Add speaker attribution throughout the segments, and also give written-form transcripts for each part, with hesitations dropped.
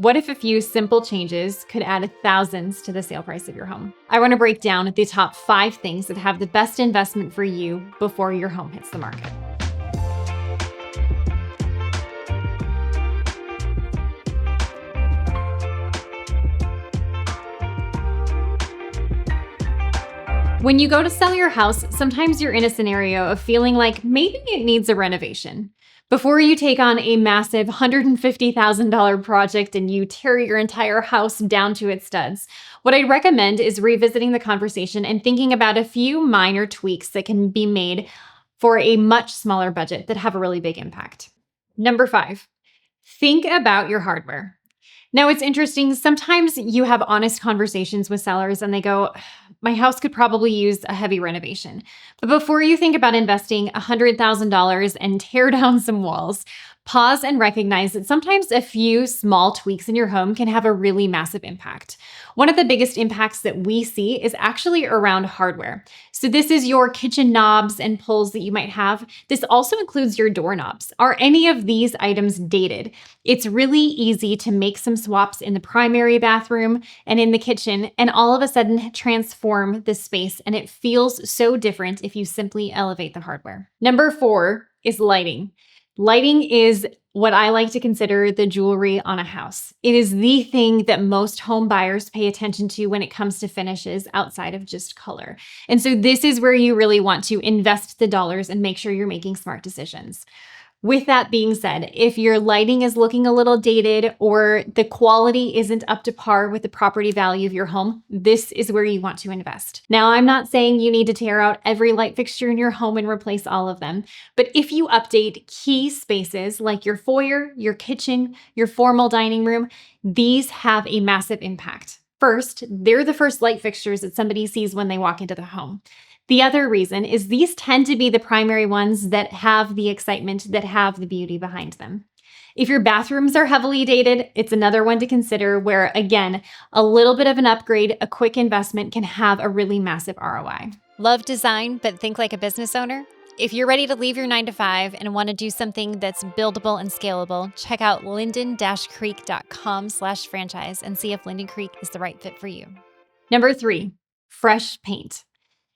Speaker 1: What if a few simple changes could add thousands to the sale price of your home? I want to break down the top 5 things that have the best investment for you before your home hits the market. When you go to sell your house, sometimes you're in a scenario of feeling like maybe it needs a renovation. Before you take on a massive $150,000 project and you tear your entire house down to its studs, what I'd recommend is revisiting the conversation and thinking about a few minor tweaks that can be made for a much smaller budget that have a really big impact. Number 5, think about your hardware. Now, it's interesting. Sometimes you have honest conversations with sellers and they go, my house could probably use a heavy renovation. But before you think about investing $100,000 and tear down some walls, pause and recognize that sometimes a few small tweaks in your home can have a really massive impact. One of the biggest impacts that we see is actually around hardware. So this is your kitchen knobs and pulls that you might have. This also includes your doorknobs. Are any of these items dated? It's really easy to make some swaps in the primary bathroom and in the kitchen, and all of a sudden transform the space, and it feels so different if you simply elevate the hardware. Number 4 is lighting. Lighting is what I like to consider the jewelry on a house. It is the thing that most home buyers pay attention to when it comes to finishes outside of just color. And so this is where you really want to invest the dollars and make sure you're making smart decisions. With that being said, if your lighting is looking a little dated or the quality isn't up to par with the property value of your home, this is where you want to invest. Now, I'm not saying you need to tear out every light fixture in your home and replace all of them, but if you update key spaces like your foyer, your kitchen, your formal dining room, these have a massive impact. First, they're the first light fixtures that somebody sees when they walk into the home. The other reason is these tend to be the primary ones that have the excitement, that have the beauty behind them. If your bathrooms are heavily dated, it's another one to consider where, again, a little bit of an upgrade, a quick investment can have a really massive ROI.
Speaker 2: Love design, but think like a business owner? If you're ready to leave your 9-to-5 and want to do something that's buildable and scalable, check out linden-creek.com/franchise and see if Linden Creek is the right fit for you.
Speaker 1: Number 3, fresh paint.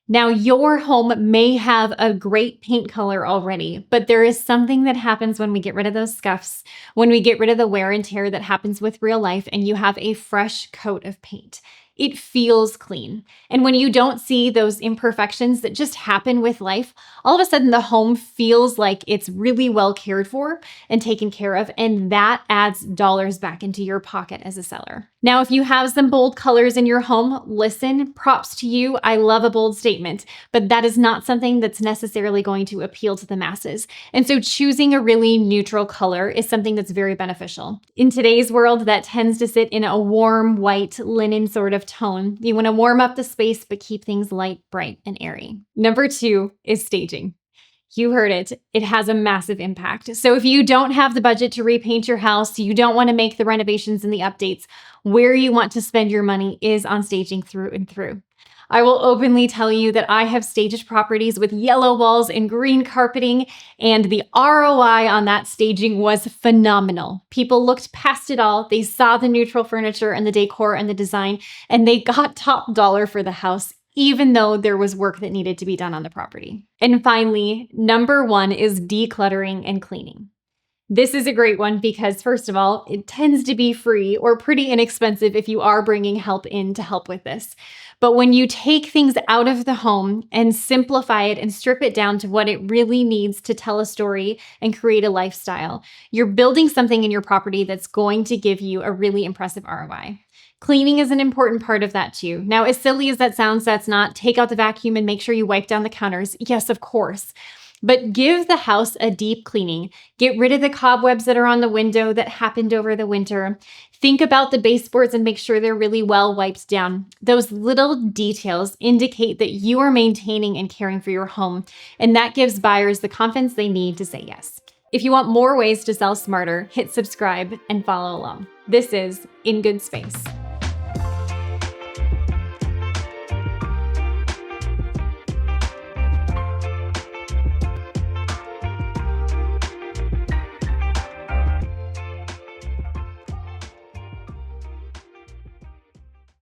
Speaker 1: Now, your home may have a great paint color already, but there is something that happens when we get rid of those scuffs, when we get rid of the wear and tear that happens with real life, and you have a fresh coat of paint. It feels clean. And when you don't see those imperfections that just happen with life, all of a sudden the home feels like it's really well cared for and taken care of, and that adds dollars back into your pocket as a seller. Now, if you have some bold colors in your home, listen, props to you. I love a bold statement, but that is not something that's necessarily going to appeal to the masses. And so choosing a really neutral color is something that's very beneficial. In today's world, that tends to sit in a warm, white, linen sort of tone. You want to warm up the space, but keep things light, bright, and airy. Number 2 is staging. You heard it. It has a massive impact. So if you don't have the budget to repaint your house, you don't want to make the renovations and the updates, where you want to spend your money is on staging through and through. I will openly tell you that I have staged properties with yellow walls and green carpeting, and the ROI on that staging was phenomenal. People looked past it all. They saw the neutral furniture and the decor and the design, and they got top dollar for the house, even though there was work that needed to be done on the property. And finally, number 1 is decluttering and cleaning. This is a great one because, first of all, it tends to be free or pretty inexpensive if you are bringing help in to help with this. But when you take things out of the home and simplify it and strip it down to what it really needs to tell a story and create a lifestyle, you're building something in your property that's going to give you a really impressive ROI. Cleaning is an important part of that too. Now, as silly as that sounds, that's not take out the vacuum and make sure you wipe down the counters. Yes, of course. But give the house a deep cleaning. Get rid of the cobwebs that are on the window that happened over the winter. Think about the baseboards and make sure they're really well wiped down. Those little details indicate that you are maintaining and caring for your home, and that gives buyers the confidence they need to say yes. If you want more ways to sell smarter, hit subscribe and follow along. This is In Good Space.